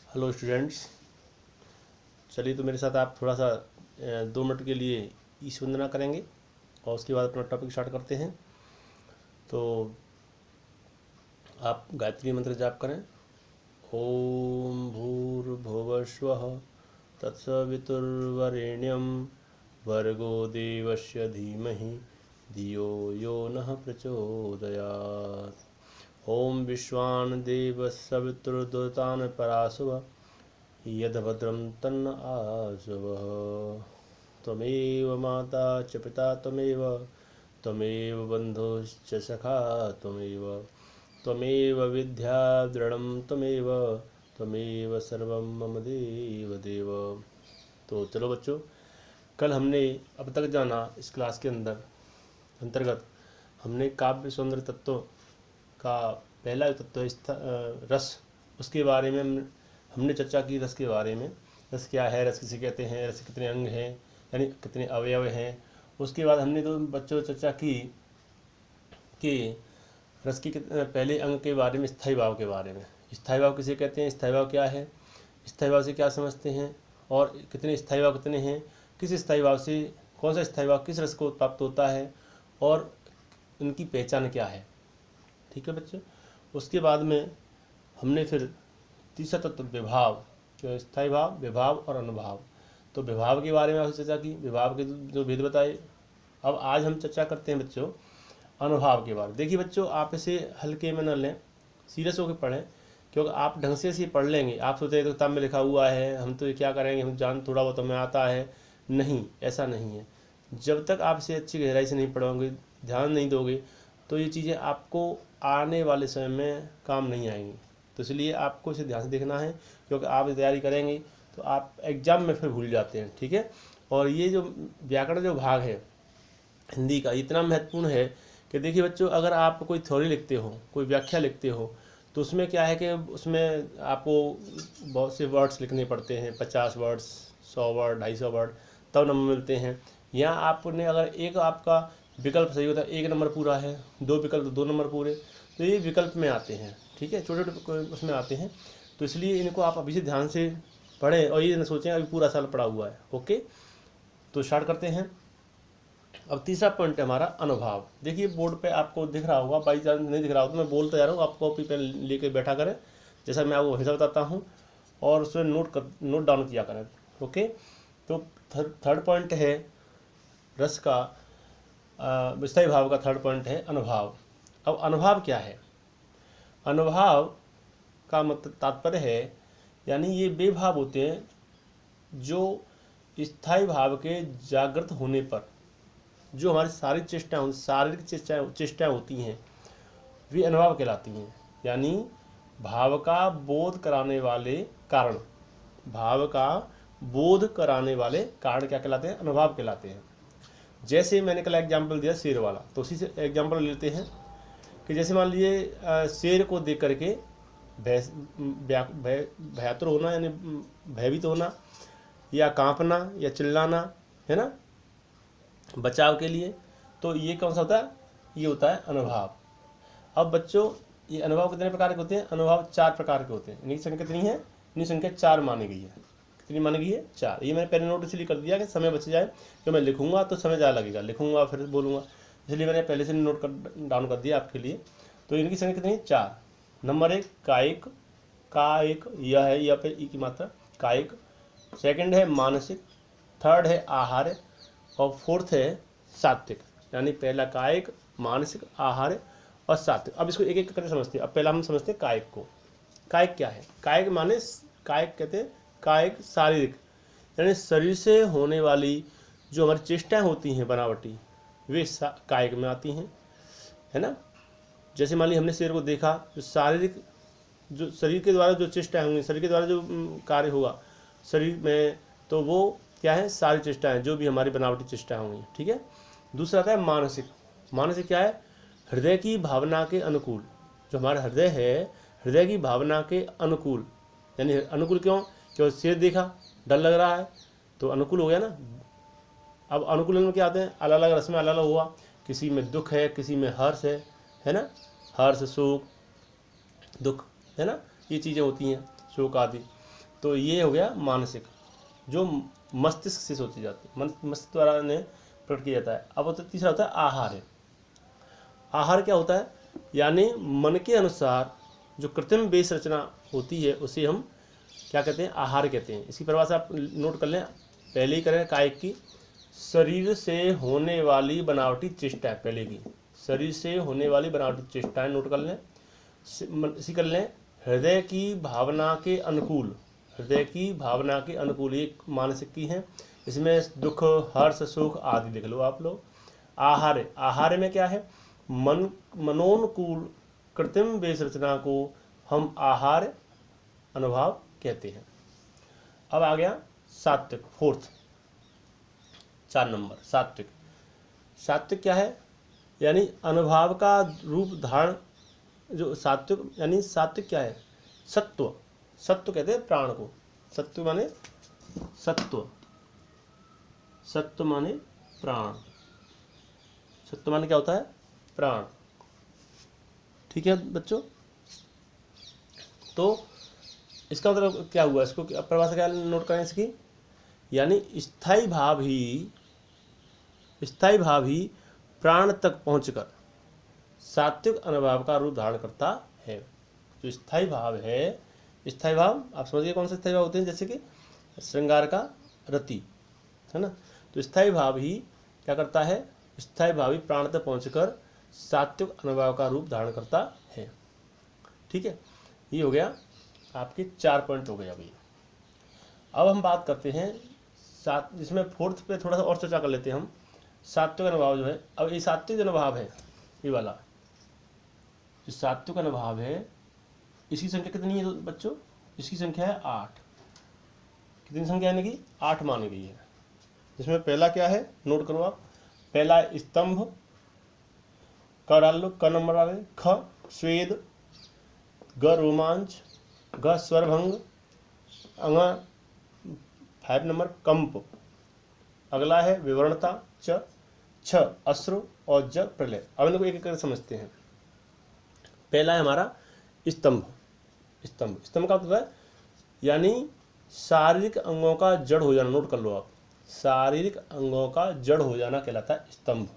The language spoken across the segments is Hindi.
हेलो स्टूडेंट्स, चलिए तो मेरे साथ आप थोड़ा सा 2 मिनट के लिए ईश वंदना करेंगे और उसके बाद अपना टॉपिक स्टार्ट करते हैं। तो आप गायत्री मंत्र जाप करें। ओम भूर्भुवस्वः तत्सवितुर्वरेण्यं भर्गो देवस्य धीमहि धियो यो नः प्रचोदयात्। ओम विश्वान् देवसवितुर्दुतान् पराशुव यद्भद्रं तन्न आशवः। त्वमेव माता च पिता त्वमेव बन्धुश्च सखा त्वमेव विद्या दृढं त्वमेव सर्वं मम देव। तो चलो बच्चों, कल हमने अब तक जाना इस क्लास के अंतर्गत हमने काव्य सौंदर्य तत्वों का पहला तत्व रस, उसके बारे में हमने चर्चा की। रस के बारे में, रस क्या है, रस किसे कहते हैं, रस कितने अंग हैं, यानी कितने अवयव हैं। उसके बाद हमने तो बच्चों चर्चा की कि रस की पहले अंग के बारे में, स्थायी भाव के बारे में। स्थायी भाव किसे कहते हैं, स्थायी भाव क्या है, स्थायी भाव से क्या समझते हैं, और कितने स्थायी भाव कितने हैं, किस स्थायी भाव से कौन सा स्थायी भाव किस रस को प्राप्त होता है, और उनकी पहचान क्या है। ठीक है बच्चों। उसके बाद में हमने फिर तीसरा तत्व विभाव, स्थायी भाव, विभाव और अनुभाव। तो विभाव के बारे में आपसे चर्चा की, विभाव के जो भेद बताए। अब आज हम चर्चा करते हैं बच्चों अनुभाव के बारे में। देखिए बच्चों, आप इसे हल्के में न लें, सीरियस होकर पढ़ें, क्योंकि आप ढंग से पढ़ लेंगे। आप सोचते तो किताब में लिखा हुआ है, हम तो ये क्या करेंगे, हम जान थोड़ा बहुत हमें आता है। नहीं, ऐसा नहीं है। जब तक आप इसे अच्छी गहराई से नहीं पढ़ोगे, ध्यान नहीं दोगे, तो ये चीज़ें आपको आने वाले समय में काम नहीं आएंगी। तो इसलिए आपको इसे ध्यान से देखना है, क्योंकि आप तैयारी करेंगे तो आप एग्जाम में फिर भूल जाते हैं। ठीक है। और ये जो व्याकरण जो भाग है हिंदी का, इतना महत्वपूर्ण है कि देखिए बच्चों, अगर आप कोई थ्योरी लिखते हो, कोई व्याख्या लिखते हो, तो उसमें क्या है कि उसमें आपको बहुत से वर्ड्स लिखने पड़ते हैं, 50 वर्ड्स, 100 वर्ड, 250 वर्ड, तब नंबर मिलते हैं। यहाँ आपने अगर एक आपका विकल्प सही होता है, 1 नंबर पूरा है, 2 विकल्प 2 नंबर पूरे, तो ये विकल्प में आते हैं। ठीक है, छोटे छोटे उसमें आते हैं। तो इसलिए इनको आप अभी से ध्यान से पढ़ें और ये न सोचें अभी पूरा साल पढ़ा हुआ है। ओके, तो स्टार्ट करते हैं। अब तीसरा पॉइंट है हमारा अनुभाव। देखिए बोर्ड पे आपको दिख रहा होगा, बाई चांस नहीं दिख रहा हो तो मैं बोलता जा रहा हूँ, आप कॉपी पेन लेके बैठा करें, जैसा मैं आपको हमेशा बताता हूँ, और उसमें नोट डाउन किया करें। ओके, तो थर्ड पॉइंट है रस का, स्थायी भाव का थर्ड पॉइंट है अनुभाव। अब अनुभाव क्या है? अनुभाव का मतलब तात्पर्य है, यानी ये वे भाव होते हैं जो स्थायी भाव के जागृत होने पर जो हमारी शारीरिक चेष्टाएं होती हैं, वे अनुभाव कहलाती हैं। यानी भाव का बोध कराने वाले कारण, भाव का बोध कराने वाले कारण क्या कहलाते हैं? अनुभाव कहलाते हैं। जैसे मैंने कल एग्जाम्पल दिया शेर वाला, तो उसी से एग्जाम्पल लेते हैं कि जैसे मान लीजिए शेर को देख करके भयातुर होना, यानी भयभीत होना, या कांपना, या चिल्लाना, है ना, बचाव के लिए, तो ये कौन सा होता है? ये होता है अनुभाव। अब बच्चों, ये अनुभाव कितने प्रकार के होते हैं? अनुभाव 4 प्रकार के होते हैं। इनकी संख्या कितनी है? इनकी संख्या 4 मानी गई है। कितनी मानी गई है? 4। ये मैंने पहले नोट इसलिए कर दिया कि समय बच जाए, कि मैं लिखूंगा तो समय ज़्यादा लगेगा, लिखूंगा फिर बोलूँगा, इसलिए मैंने पहले से नोट डाउन कर दिया आपके लिए। तो इनकी संख्या कितनी है? 4। नंबर 1 कायिक, कायिक यह है, यह पे ई की मात्रा, कायिक। सेकंड है मानसिक, थर्ड है आहार्य, और फोर्थ है सात्विक। यानी पहला कायिक, मानसिक, आहार्य और सात्विक। अब इसको एक एक करके समझते हैं। अब पहला हम समझते हैं कायिक को। कायिक क्या है? कायिक माने, कायिक कहते हैं कायिक शारीरिक, यानी शरीर से होने वाली जो हमारी चेष्टाएं होती हैं बनावटी, वे कायिक में आती हैं, है ना। जैसे मान लीजिए हमने शेर को देखा, जो शारीरिक, जो शरीर के द्वारा जो चेष्टाएं होंगी, शरीर के द्वारा जो कार्य होगा शरीर में, तो वो क्या है? सारी चेष्टाएं, जो भी हमारी बनावटी चेष्टाएं होंगी। ठीक है। दूसरा आता है मानसिक। मानसिक क्या है? हृदय की भावना के अनुकूल। जो हमारा हृदय है, हृदय की भावना के अनुकूल। यानी अनुकूल क्यों? क्यों शेर देखा, डर लग रहा है, तो अनुकूल हो गया ना। अब अनुकूलन में क्या आते हैं? अलग अलग रस में अलग अलग हुआ, किसी में दुख है, किसी में हर्ष है ना, हर्ष, सुख, दुख, है ना, ये चीज़ें होती हैं, शोक आदि। तो ये हो गया मानसिक, जो मस्तिष्क से सोची जाती है, मस्तिष्क द्वारा ने प्रकट किया जाता है। अब होता है तीसरा होता है आहार। आहार क्या होता है, यानी मन के अनुसार जो कृत्रिम बेस रचना होती है उसे हम क्या कहते हैं, आहार कहते हैं। इसकी परिभाषा आप नोट कर लें, पहले ही करें कायिक की, शरीर से होने वाली बनावटी चेष्टाएं, पहले की शरीर से होने वाली बनावटी चेष्टाएं नोट कर लें। इसी कर लें हृदय की भावना के अनुकूल, हृदय की भावना के अनुकूल, एक मानसिक की है, इसमें दुख हर्ष सुख आदि लिख लो आप लोग। आहार, आहार में क्या है, मनोनुकूल कृत्रिम बेस रचना को हम आहार अनुभाव कहते हैं। अब आ गया सात्विक, फोर्थ 4 नंबर सात्विक। सात्विक क्या है, यानी अनुभाव का रूप धारण, जो सात्विक यानी सात्विक क्या है, सत्व, सत्व कहते हैं प्राण को, सत्व माने सत्व, सत्व माने प्राण, सत्व माने क्या होता है, प्राण। ठीक है बच्चों, तो इसका मतलब क्या हुआ, इसको परिभाषा क्या नोट करें इसकी, यानी स्थायी भाव ही प्राण तक पहुंचकर सात्विक अनुभाव का रूप धारण करता है। जो स्थायी भाव है, स्थायी भाव आप समझिए कौन से स्थायी भाव होते हैं, जैसे कि श्रृंगार का रति है ना, तो स्थायी भाव ही क्या करता है, स्थायी भाव ही प्राण तक पहुंचकर सात्विक अनुभाव का रूप धारण करता है। ठीक है, ये हो गया आपके 4 पॉइंट हो गए। अभी अब हम बात करते हैं इसमें फोर्थ पे थोड़ा सा और चर्चा कर लेते हैं हम। सात्विक अनुभाव जो है, अब ये सात्विक अनुभाव है, ये वाला जो सात्विक अनुभाव है, इसकी संख्या कितनी है बच्चों, इसकी संख्या है 8। कितनी संख्या यानी कि 8 मानी गई है। जिसमें पहला क्या है, नोट करो आप, पहला स्तंभ, क डाल लो, क नंबर आ गए, ख स्वेद, ग रोमांच, ग स्वरभंग, अंग 5 नंबर कंप, अगला है विवरणता, छ अश्रु और ज प्रलय। अब इनको एक एक करके समझते हैं। पहला है हमारा स्तंभ। स्तंभ का मतलब है यानी शारीरिक अंगों का जड़ हो जाना, नोट कर लो आप, शारीरिक अंगों का जड़ हो जाना कहलाता है स्तंभ।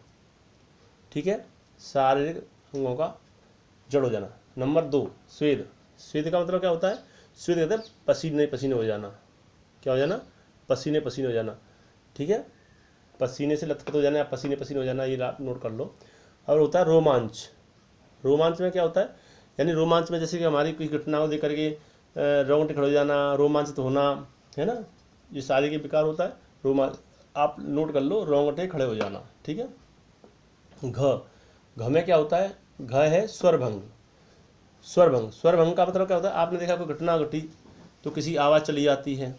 ठीक है, शारीरिक अंगों का जड़ हो जाना। नंबर 2 स्वेद। स्वेद का मतलब क्या होता है, स्वेद कहते हैं पसीने पसीने हो जाना। क्या हो जाना, पसीने पसीने हो जाना। ठीक है, पसीने से लथपथ हो जाना या पसीने पसीने हो जाना, ये नोट कर लो। और होता है रोमांच। रोमांच में क्या होता है, यानी रोमांच में जैसे कि हमारी कोई घटना को देख करके रोंगटे खड़े हो जाना, रोमांचित होना, है ना, ये सारे के विकार होता है रोमांच। आप नोट कर लो, रोंगटे खड़े हो जाना। ठीक है, घ में क्या होता है, घ है स्वरभंग। स्वरभंग का मतलब क्या होता है, आपने देखा कोई घटना घटी तो किसी आवाज़ चली जाती है,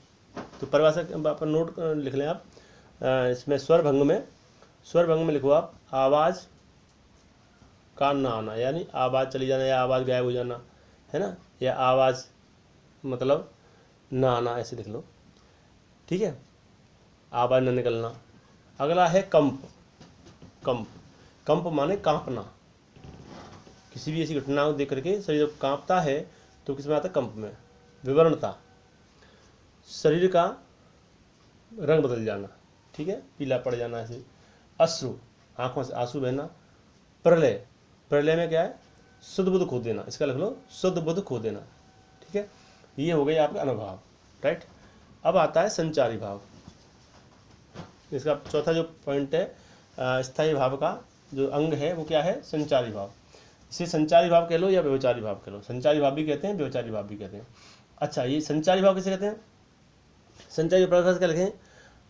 तो परिभाषा आप नोट लिख लें आप। इसमें स्वरभंग में लिखो आप, आवाज़ का ना आना, यानी आवाज़ चली जाना या आवाज़ गायब हो जाना, है ना, या आवाज़ मतलब ना आना, ऐसे लिख लो। ठीक है, आवाज़ न निकलना। अगला है कंप माने कांपना। किसी भी ऐसी घटना को देख करके शरीर जब कांपता है तो किस में आता है, कंप में। विवरणता, शरीर का रंग बदल जाना। ठीक है, पीला पड़ जाना ऐसे। अश्रु, आंखों से आंसू बहना। प्रलय में क्या है, शुद्ध बुद्ध खो देना, इसका लिख लो, शुद्ध बुद्ध खो देना। ठीक है, ये हो गए आपके अनुभाव। राइट, अब आता है संचारी भाव। इसका चौथा जो पॉइंट है, स्थायी भाव का जो अंग है वो क्या है, संचारी भाव। इसे संचारी भाव कह लो या व्यवचारी भाव कह लो, संचारी भाव भी कहते हैं, व्यवचारी भाव भी कहते हैं। अच्छा, ये संचारी भाव किसे कहते हैं, संचारी भाव क्या लिखें,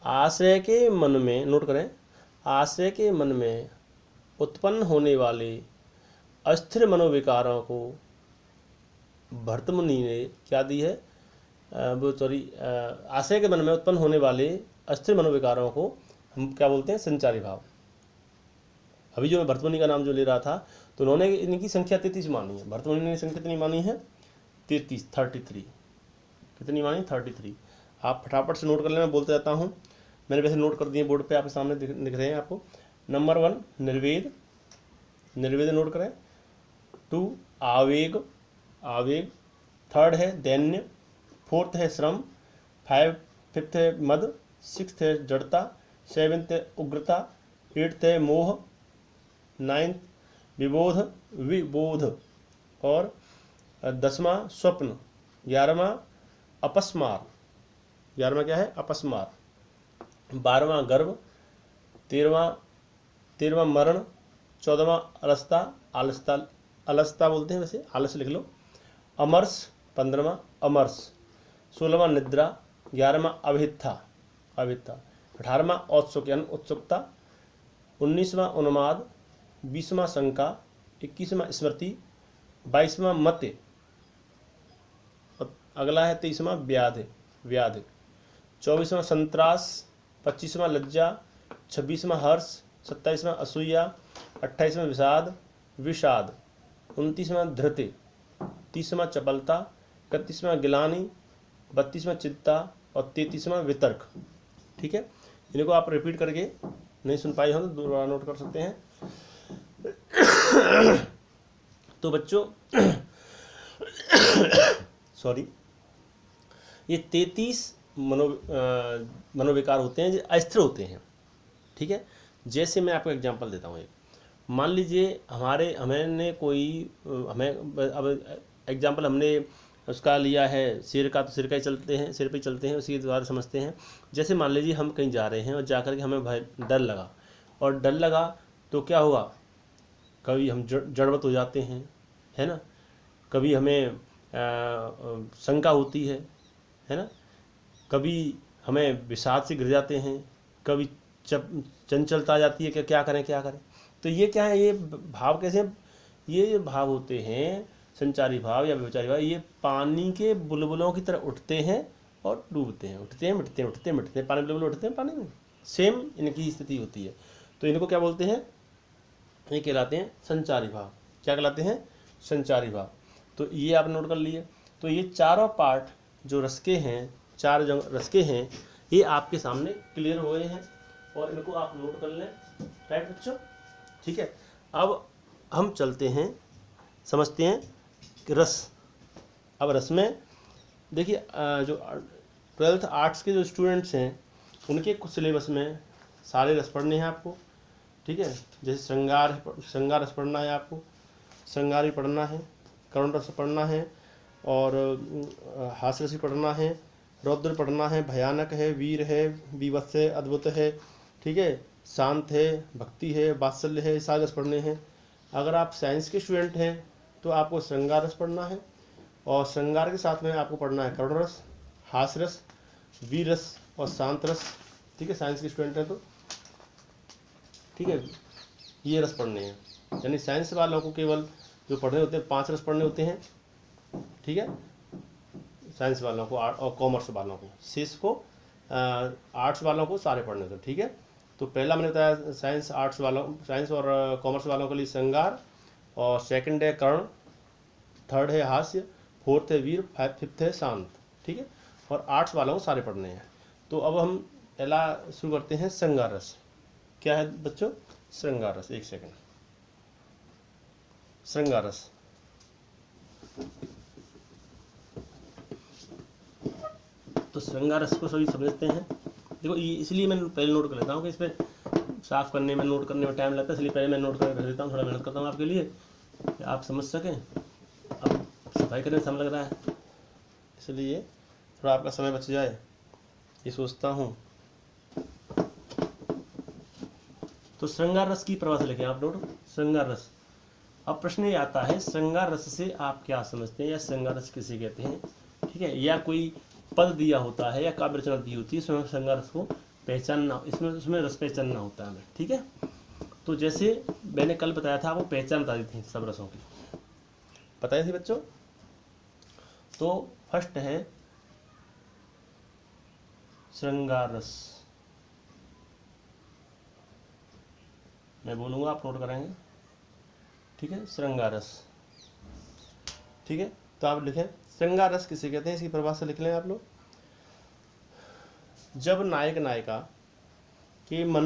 आश्रय के मन में, नोट करें, आश्रय के मन में उत्पन्न होने वाले अस्थिर मनोविकारों को भर्तमुनि ने क्या दी है, आश्रय के मन में उत्पन्न होने वाले अस्थिर मनोविकारों को हम क्या बोलते हैं, संचारी भाव। अभी जो मैं भर्तमुनि का नाम जो ले रहा था, तो उन्होंने इनकी संख्या 33 मानी है। भर्तमुनि ने संख्या कितनी मानी है, 33 कितनी मानी, 33। आप फटाफट से नोट कर लेना, बोलते जाता हूँ, मैंने वैसे नोट कर दिए बोर्ड पे आपके सामने दिख रहे हैं आपको। नंबर 1 निर्वेद नोट करें। 2 आवेग, 3rd है दैन्य। 4th है श्रम, 5th है मद, 6th है जड़ता, 7th है उग्रता, 8th है मोह, 9th विबोध और 10वां स्वप्न, 11वां अपस्मार, 11वां क्या है अपस्मार, 12वां गर्व, 13वां मरण, 14वां अलसता बोलते हैं, वैसे आलस लिख लो, अमर्ष 15वां अमर्ष, 16वां निद्रा, 11वां अभित्था, 18वां औत्सुक यानी उत्सुकता, 19वां उन्माद, 20वां शंका, 21वां स्मृति, 22वां मत्य, अगला है 23वां व्याध, 24वां संत्रास, 25वां लज्जा, 26वां हर्ष, 27वां असूया, 28वां विषाद, 29वां धृति, 30वां चपलता, 31वां गिलानी, 32वां चिंता और 33वां वितर्क। ठीक है, इनको आप रिपीट करके नहीं सुन पाए हो तो दोबारा नोट कर सकते हैं। तो बच्चों सॉरी, ये 33 मनोविकार होते हैं जो अस्थिर होते हैं। ठीक है, जैसे मैं आपको एग्जांपल देता हूँ। एक मान लीजिए हमने कोई हमें अब एग्जांपल हमने उसका लिया है सिर का, तो सिर का ही चलते हैं, सिर पे चलते हैं, उसी के द्वारा समझते हैं। जैसे मान लीजिए हम कहीं जा रहे हैं और जाकर के हमें भय डर लगा, और डर लगा तो क्या होगा, कभी हम जड़वत हो जाते हैं, है ना, कभी हमें शंका होती है ना, कभी हमें विषाद से गिर जाते हैं, कभी चंचलता आ जाती है कि क्या करें। तो ये क्या है, ये भाव कैसे हैं? ये भाव होते हैं संचारी भाव या व्यभिचारी भाव, ये पानी के बुलबुलों की तरह उठते हैं और डूबते हैं, उठते हैं मिटते हैं, उठते हैं मिटते हैं, पानी बुलबुल उठते हैं पानी में, सेम इनकी स्थिति होती है। तो इनको क्या बोलते हैं, ये कहलाते हैं संचारी भाव। क्या कहलाते हैं? संचारी भाव। तो ये आप नोट कर लिए। तो ये चारों पार्ट जो रस के हैं, चार जो रस के हैं, ये आपके सामने क्लियर हुए हैं और इनको आप नोट कर लें। राइट बच्चों, ठीक है। अब हम चलते हैं, समझते हैं कि रस। अब रस में देखिए, जो 12th आर्ट्स के जो स्टूडेंट्स हैं उनके कुछ सिलेबस में सारे रस पढ़ने हैं आपको। ठीक है, जैसे श्रृंगार रस पढ़ना है आपको, श्रृंगार ही पढ़ना है, करुण रस पढ़ना है, और हास्य रस भी पढ़ना है, रौद्र पढ़ना है, भयानक है, वीर है, बीभत्स है, अद्भुत है, ठीक है, शांत है, भक्ति है, वात्सल्य है, सारे रस पढ़ने हैं। अगर आप साइंस के स्टूडेंट हैं तो आपको श्रृंगार रस पढ़ना है, और श्रृंगार के साथ में आपको पढ़ना है करुण रस, हास्य रस, वीर रस और शांत रस। ठीक है, साइंस के स्टूडेंट हैं तो ठीक है, ये रस पढ़ने हैं। यानी साइंस वालों को केवल जो पढ़ने होते हैं 5 रस पढ़ने होते हैं। ठीक है, साइंस वालों को और कॉमर्स वालों को, शेष को आर्ट्स वालों को सारे पढ़ने होते हैं। ठीक है, तो पहला मैंने बताया साइंस और कॉमर्स वालों के लिए श्रृंगार, और सेकंड है कर्ण, थर्ड है हास्य, फोर्थ है वीर, फिफ्थ है शांत। ठीक है, और आर्ट्स वालों को सारे पढ़ने हैं। तो अब हम पहला शुरू करते हैं श्रृंगार रस। क्या है बच्चों? श्रृंगार रस। एक सेकंड, श्रृंगार रस। तो श्रृंगार रस को सभी समझते हैं। देखो, ये इसलिए मैं पहले नोट कर लेता हूँ कि इस पर साफ करने में, नोट करने में टाइम लगता है, इसलिए पहले मैं नोट कर रख देता हूँ, थोड़ा मेहनत करता हूँ आपके लिए कि आप समझ सकें। अब सफाई करने में समय लग रहा है, इसलिए थोड़ा आपका समय बच जाए, ये सोचता हूँ। तो श्रृंगार रस की परिभाषा लिखें आप नोट, श्रृंगार रस। अब प्रश्न ये आता है, श्रृंगार रस से आप क्या समझते हैं, या श्रृंगार रस किसे कहते हैं? ठीक है, या कोई पद दिया होता है या काव्य रचना दी होती है, इसमें श्रृंगार रस को पहचानना, उसमें रस पहचानना होता है हमें। ठीक है, तो जैसे मैंने कल बताया था, आपको पहचान बता दी थी सब रसों की, बताई थी बच्चों। तो फर्स्ट है श्रृंगार रस, मैं बोलूँगा आप नोट करेंगे। ठीक है, श्रृंगार रस। ठीक है, तो आप लिखें श्रृंगार रस किसे कहते हैं, इसकी परिभाषा लिख लें आप लोग। जब नायक नायिका के मन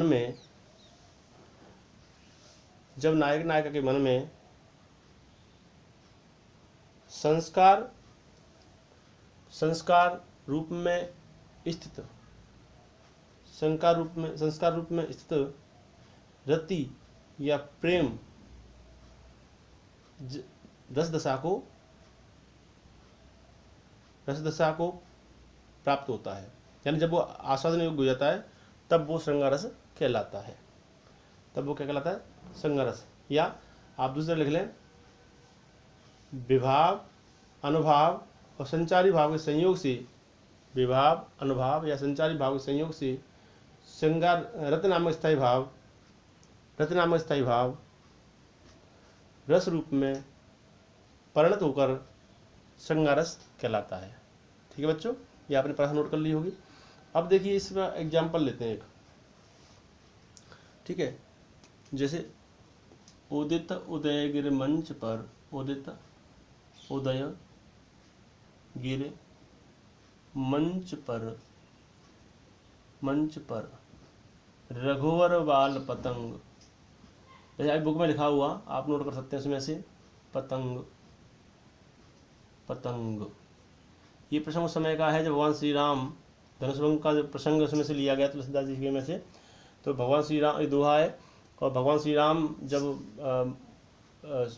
संस्कार रूप में स्थित, संस्कार रूप में स्थित रति या प्रेम रस दशा को प्राप्त होता है। यानी जब वो आस्वादन योग्य हो जाता है तब वो श्रृंगार रस कहलाता है, तब वो क्या कहलाता है? श्रृंगार रस। या आप दूसरा लिख लें, विभाव, अनुभाव और संचारी भाव के संयोग से, विभाव, अनुभाव या संचारी भाव के संयोग से श्रृंगार रत नामक स्थायी भाव रस रूप में परिणत होकर श्रृंगार रस कहलाता है। ठीक है बच्चों, ये आपने पढ़ा नोट कर ली होगी। अब देखिए इसका एग्जाम्पल लेते हैं एक। ठीक है, जैसे उदित उदयगिरि मंच पर, उदित उदयगिरि मंच पर रघुवर बाल पतंग, जैसे बुक में लिखा हुआ आप नोट कर सकते हैं उसमें से पतंग। ये प्रसंग उस समय का है जब भगवान श्री राम धनुष भंग का जो प्रसंग उसमें से लिया गया तुलसीदास जी के में से। तो भगवान श्री राम, ये दोहा है, और भगवान श्री राम जब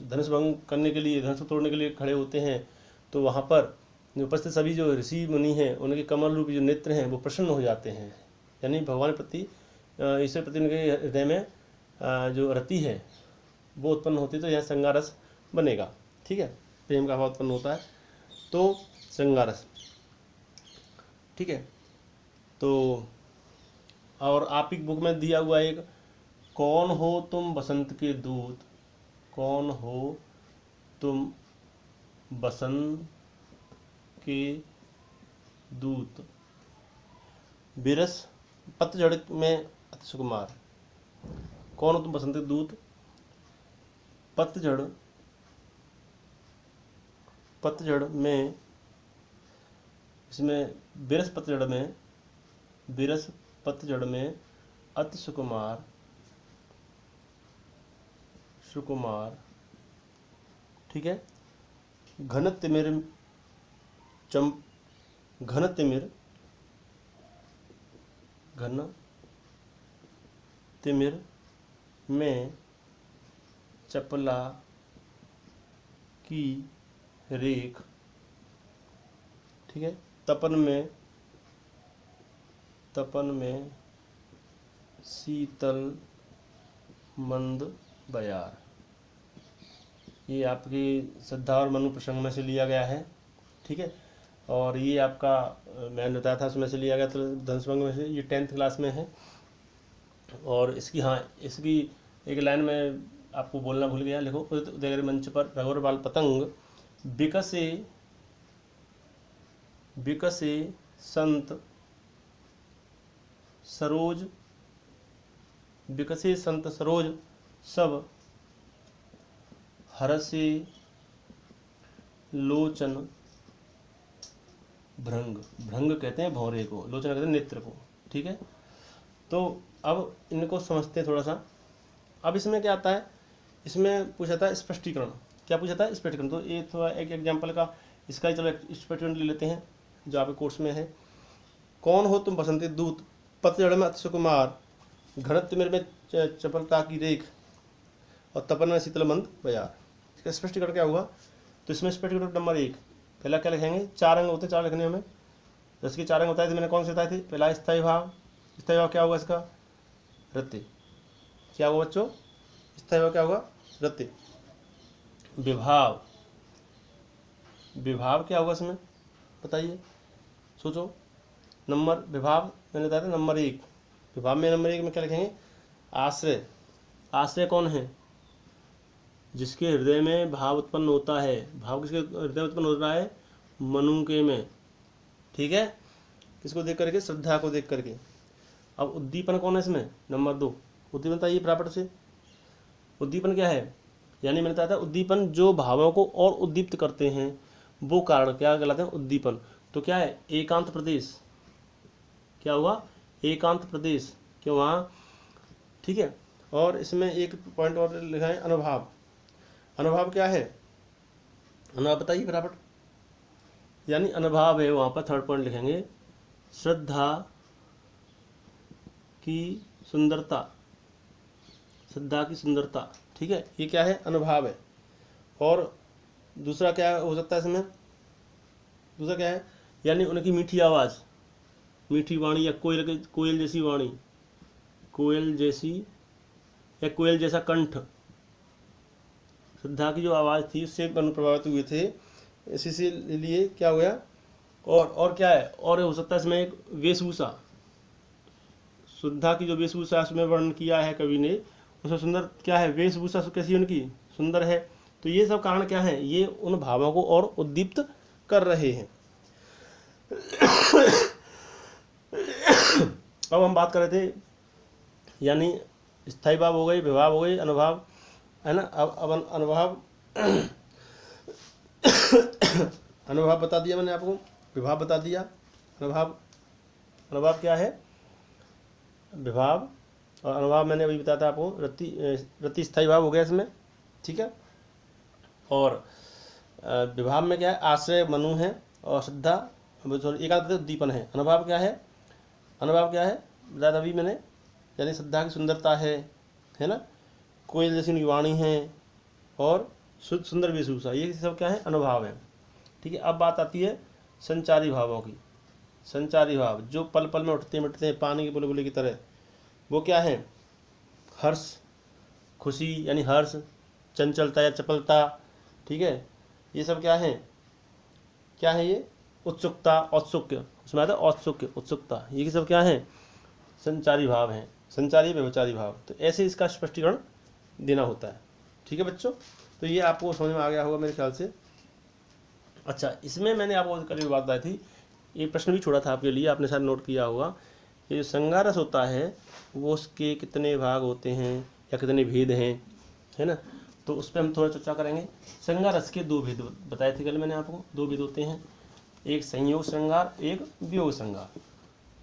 धनुष भंग करने के लिए, धनुष को तोड़ने के लिए खड़े होते हैं तो वहाँ पर उपस्थित सभी जो ऋषि मुनि हैं उनके कमल रूपी जो नेत्र हैं वो प्रसन्न हो जाते हैं। यानी भगवान प्रति, ईश्वर प्रति उनके हृदय में जो रति है वो उत्पन्न होती है, तो यहाँ श्रृंगार रस बनेगा। ठीक है, प्रेम का भाव उत्पन्न होता है तो श्रृंगार रस। ठीक है, तो और आप ही बुक में दिया हुआ एक, कौन हो तुम बसंत के दूत, कौन हो तुम बसंत के दूत, बिरस पतझड़ में अति सुकुमार। कौन हो तुम बसंत के दूत, पतझड़ में, इसमें बिरस पतझड़ में अति सुकुमार, ठीक है। घन तिमिर में चपला की रेख, ठीक है। तपन में शीतल मंद बयार, ये आपकी श्रद्धा और मनु प्रसंग में से लिया गया है। ठीक है, और ये आपका मैंने बताया था उसमें से लिया गया, तो धनुष भंग में से, ये 10th क्लास में है। और इसकी एक लाइन में आपको बोलना भूल गया, लिखो, उदयगिरि मंच पर रघुवर बाल पतंग बिकसे संत सरोज सब हरसे लोचन भृंग कहते हैं भौरे को, लोचन कहते हैं नेत्र को। ठीक है, तो अब इनको समझते हैं थोड़ा सा। अब इसमें क्या आता है, इसमें पूछा था स्पष्टीकरण। क्या पूछा था? स्पष्टीकरण। तो ये थोड़ा एक एग्जाम्पल का इसका ही चलो स्पष्टीकरण ले लेते हैं जो आपके कोर्स में है। कौन हो तुम बसंती दूत, पतझड़ में अति सुकुमार, घन तिमिर में चपलता की रेख, और तपन में शीतल मंद बयार। इसका स्पष्टीकरण क्या होगा? तो इसमें स्पष्टीकरण नंबर 1, पहला क्या लिखेंगे? 4 अंग होते हैं, 4 लिखने हमें। जैसे कि 4 अंग बताए थे, मैंने कौन से बताए थे? पहला स्थायी भाव। स्थायी भाव क्या होगा इसका? रति। क्या होगा बच्चों? स्थायी भाव क्या होगा? रति। विभाव क्या होगा इसमें? बताइए, सोचो। विभाव मैंने बताया था नंबर 1। विभाव में नंबर 1 में क्या लिखेंगे? आश्रय। आश्रय कौन है? जिसके हृदय में भाव उत्पन्न होता है। भाव किसके हृदय में उत्पन्न हो रहा है? मनु के में। ठीक है, किसको देख करके? श्रद्धा को देख करके। अब उद्दीपन कौन है इसमें? नंबर 2। उद्दीपन बताइए प्रापर से। उद्दीपन क्या है? यानी मैंने बताया था उद्दीपन जो भावों को और उद्दीप्त करते हैं वो कारण क्या कहलाते हैं? उद्दीपन। तो क्या है? एकांत प्रदेश। क्या हुआ? एकांत प्रदेश, क्यों वहाँ? ठीक है, और इसमें एक पॉइंट और लिखा है, अनुभव। अनुभव क्या है? अनुभव बताइए बराबर। यानी अनुभव है, वहाँ पर थर्ड पॉइंट लिखेंगे श्रद्धा की सुंदरता, श्रद्धा की सुंदरता। ठीक है, ये क्या है, अनुभव है। और दूसरा क्या हो सकता है इसमें, दूसरा क्या है, यानी उनकी मीठी आवाज़, मीठी वाणी या कोयल जैसी वाणी, कोयल जैसी या कोयल जैसा कंठ। श्रद्धा की जो आवाज़ थी उससे प्रभावित हुए थे, इसी से लिए क्या हो गया। और क्या है, और हो सकता है इसमें एक वेशभूषा, श्रद्धा की जो वेशभूषा उसमें वर्णन किया है कवि ने, उसमें सुंदर क्या है, वेशभूषा कैसी उनकी सुंदर है। तो ये सब कारण क्या है, ये उन भावों को और उद्दीप्त कर रहे हैं। अब हम बात कर रहे थे, यानी स्थायी भाव हो गई, विभाव हो गई, अनुभव है ना। अब अनुभव अनुभव बता दिया मैंने आपको, विभाव बता दिया। अनुभव क्या है, विभाव और अनुभव मैंने अभी बताया था आपको। रति स्थायी भाव हो गया इसमें, ठीक है। और विभाव में क्या है, आश्रय मनु है, और श्रद्धा सॉरी एकांत उद्दीपन है। अनुभव क्या है, अनुभव क्या है बताया अभी मैंने, यानी श्रद्धा की सुंदरता है ना, कोयल जैसी वाणी है और सुंदर वेशभूषा, ये सब क्या है, अनुभव है। ठीक है, अब बात आती है संचारी भावों की। संचारी भाव जो पल पल में उठते मिटते हैं, पानी के बुलबुले की तरह, वो क्या है, हर्ष, खुशी यानी हर्ष, चंचलता या चपलता। ठीक है, ये सब क्या है, क्या है ये, उत्सुकता, औत्सुक्य, उसमें आता है औत्सुक्य, उत्सुकता, ये सब क्या है, संचारी भाव हैं, संचारी व्यभिचारी भाव। तो ऐसे इसका स्पष्टीकरण देना होता है। ठीक है बच्चों, तो ये आपको समझ में आ गया होगा मेरे ख्याल से। अच्छा, इसमें मैंने आपको कल भी बात बताई थी, ये प्रश्न भी छोड़ा था आपके लिए, आपने शायद नोट किया होगा। ये जो श्रृंगार रस होता है वो उसके कितने भाग होते हैं या कितने भेद हैं, है ना, तो उस पर हम थोड़ा चर्चा करेंगे। श्रृंगार रस के दो भेद बताए थे कल मैंने आपको, दो भेद होते हैं, एक संयोग श्रृंगार, एक वियोग श्रृंगार।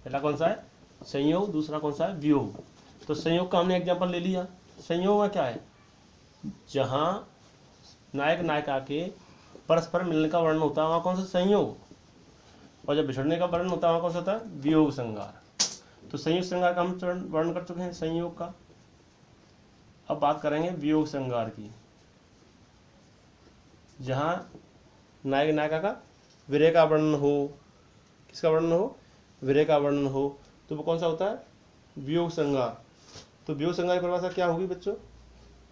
पहला कौन सा है, संयोग, दूसरा कौन सा है, वियोग। तो संयोग का हमने एग्जाम्पल ले लिया। संयोग में क्या है, जहाँ नायक नायिका के परस्पर मिलने का वर्णन होता है वहाँ कौन सा, संयोग, और जब बिछड़ने का वर्णन होता है वहाँ कौन सा होता है, वियोग श्रृंगार। तो संयोग श्रृंगार का हम वर्णन कर चुके हैं, संयोग का। अब बात करेंगे वियोग श्रृंगार की, जहाँ नायक नायिका का विरह का वर्णन हो, किसका वर्णन हो, विरह का वर्णन हो, तो वो कौन सा होता है, वियोग श्रृंगार। तो वियोग श्रृंगार की परिभाषा क्या होगी बच्चों,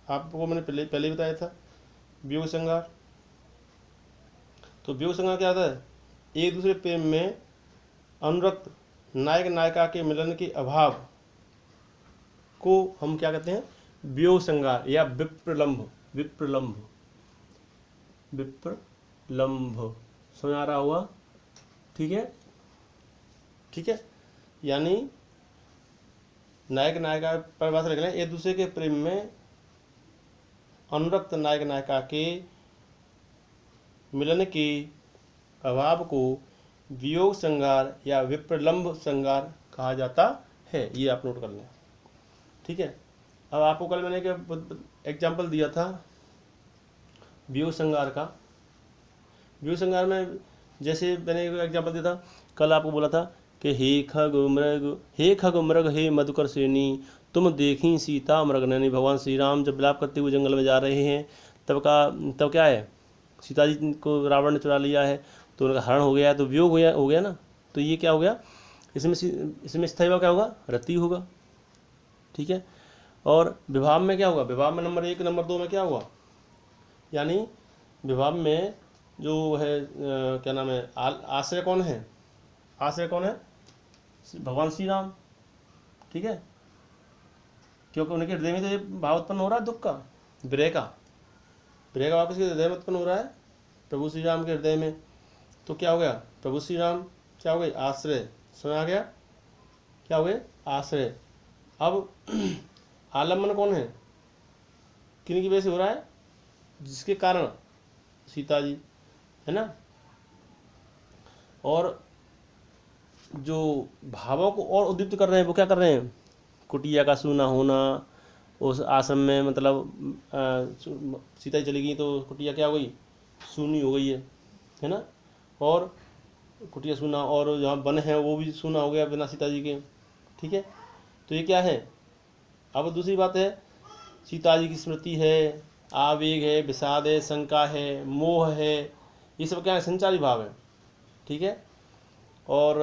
आपको मैंने पहले बताया था। वियोग श्रृंगार, तो वियोग श्रृंगार क्या होता है, एक दूसरे प्रेम में अनुरक्त नायक नायिका के मिलन के अभाव को हम क्या कहते हैं, वियोग श्रृंगार या विप्रलंभ। विप्रलंभ, विप्रलंभ समझ आ रहा होगा, ठीक है। ठीक है, यानी नायक नायिका परिभाषा लिख लें, एक दूसरे के प्रेम में अनुरक्त नायक नायिका के मिलन के अभाव को वियोग श्रृंगार या विप्रलंभ श्रृंगार कहा जाता है। ये आप नोट कर लें, ठीक है। अब आपको कल मैंने एक एग्जाम्पल दिया था वियोग श्रृंगार का। वियोग श्रृंगार में जैसे मैंने एक एग्जाम्पल दिया था कल, आपको बोला था कि हे खग मृग हे मधुकर श्रेणी, तुम देखी सीता मृगनयनी। भगवान श्री राम जब विलाप करते हुए जंगल में जा रहे हैं, तब क्या है, सीता जी को रावण ने चुरा लिया है, तो उनका हरण हो गया है, तो वियोग हो गया ना। तो ये क्या हो गया, इसमें स्थायी भाव क्या होगा, रति होगा, ठीक है। और विभाव में क्या होगा, विभाव में नंबर 1 नंबर 2 में क्या होगा, यानी विभाव में जो है क्या नाम है, आश्रय कौन है, आश्रय कौन है, भगवान श्री राम, ठीक है। क्योंकि उनके हृदय में तो ये भाव उत्पन्न हो रहा है दुख का, विरह का भाव किसके हृदय में उत्पन्न हो रहा है, प्रभु श्री राम के हृदय में। तो क्या हो गया, प्रभु श्री राम क्या हो गए, आश्रय, समझ आ गया, क्या हो गए, आश्रय। अब आलम्बन कौन है, किन की वजह से हो रहा है, जिसके कारण सीता जी, है ना। और जो भावों को और उद्दीप्त कर रहे हैं वो क्या कर रहे हैं, कुटिया का सूना होना, उस आश्रम में मतलब सीता जी चली गई तो कुटिया क्या हो गई, सूनी हो गई है ना। और कुटिया सूना, और जहाँ वन है वो भी सूना हो गया बिना सीता जी के। ठीक है, तो ये क्या है। अब दूसरी बात है, सीता जी की स्मृति है, आवेग है, विषाद है, शंका है, मोह है, ये सब क्या है, संचारी भाव है। ठीक है, और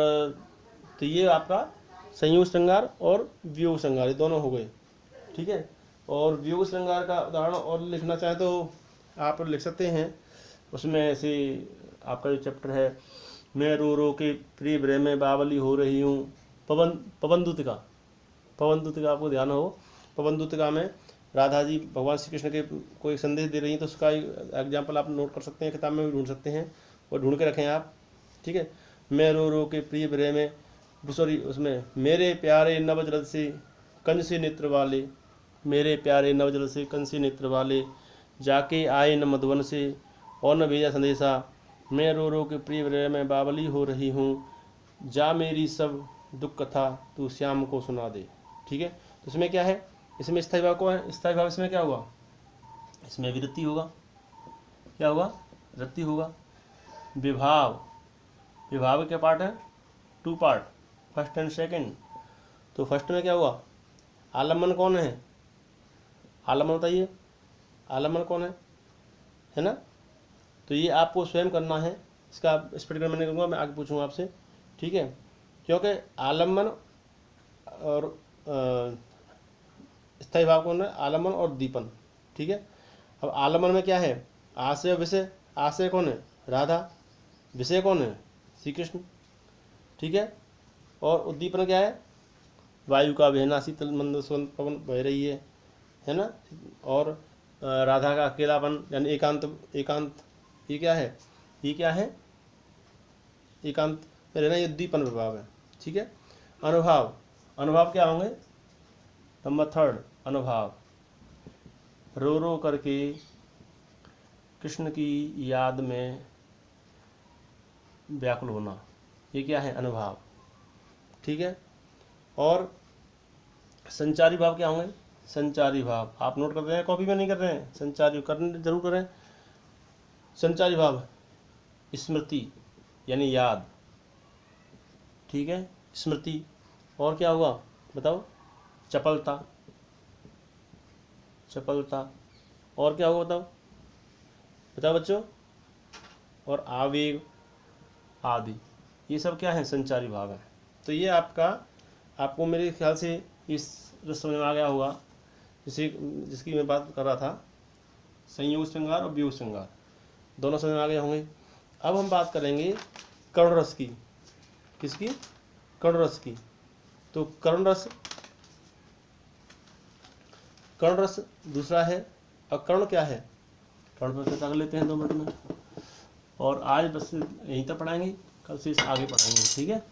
तो ये आपका संयोग श्रृंगार और वियोग श्रृंगार, ये दोनों हो गए। ठीक है, और वियोग श्रृंगार का उदाहरण और लिखना चाहें तो आप लिख सकते हैं। उसमें ऐसे आपका जो चैप्टर है, मैं रो रो के प्रिय ब्रह में बावली हो रही हूँ, पवन दूतिका, पवन दूतिका आपको ध्यान हो। पवन दूतिका में राधा जी भगवान श्री कृष्ण के कोई संदेश दे रही हैं, तो उसका एग्जाम्पल आप नोट कर सकते हैं, किताब में भी ढूंढ सकते हैं, और ढूंढ के रखें आप। ठीक है, मैं रो रो के प्रिय ब्रह में, सॉरी उसमें, मेरे प्यारे नवजल से कंसी नेत्र वाले, मेरे प्यारे नवजल से कंसी नेत्र वाले, जाके आए न मधुवन से और न भेजा संदेशा, मैं रो रो के प्रिय ब्रह में बावली हो रही हूँ, जा मेरी सब दुख कथा तू श्याम को सुना दे। ठीक है, तो इसमें क्या है, इसमें स्थायी भाव को है, स्थायी भाव इसमें क्या हुआ, इसमें विरक्ति होगा, क्या होगा, रति होगा। विभाव, विभाव के पार्ट है, 2 पार्ट, फर्स्ट एंड सेकंड। तो फर्स्ट में क्या हुआ, आलम्बन कौन है, आलम्बन बताइए, आलम्बन कौन है ना। तो ये आपको स्वयं करना है, इसका स्पष्टीकरण मैंने करूँगा, मैं आगे पूछूंगा आपसे। ठीक है, क्योंकि आलम्बन और स्थायी भाव कौन है, आलम्बन और दीपन। ठीक है, अब आलम्बन में क्या है, आशय और विषय, आशय कौन है, राधा, विषय कौन है, श्री कृष्ण। ठीक है, और उद्दीपन क्या है, वायु का बहना, शीतल मंद सुगंध पवन बह रही है ना, और राधा का अकेलापन यानी एकांत, एकांत, ये क्या है, ये क्या है, एकांत में रहना, ये उद्दीपन प्रभाव है। ठीक है, अनुभाव, अनुभाव क्या होंगे, नंबर 3 अनुभाव, रो रो करके कृष्ण की याद में व्याकुल होना, ये क्या है, अनुभाव। ठीक है, और संचारी भाव क्या होंगे, संचारी भाव आप नोट कर रहे हैं, कॉपी में नहीं कर रहे हैं, संचारी करने जरूर करें। संचारी भाव, स्मृति यानी याद। ठीक है, स्मृति, और क्या हुआ बताओ, चपलता, चपलता, और क्या होगा बताओ, बताओ बच्चों, और आवेग आदि, ये सब क्या है, संचारी भाव है। तो ये आपको मेरे ख्याल से इस समझ में आ गया होगा, जिसकी मैं बात कर रहा था, संयोग श्रृंगार और वियोग श्रृंगार दोनों समझ में आ गए होंगे। अब हम बात करेंगे करुण रस की, किसकी, करुण रस की। तो करुण रस, करुण रस दूसरा है, और करुण क्या है, करुण पर चर्चा कर लेते हैं 2 मिनट में, और आज बस यहीं तक पढ़ाएंगे, कल से आगे पढ़ाएंगे। ठीक है।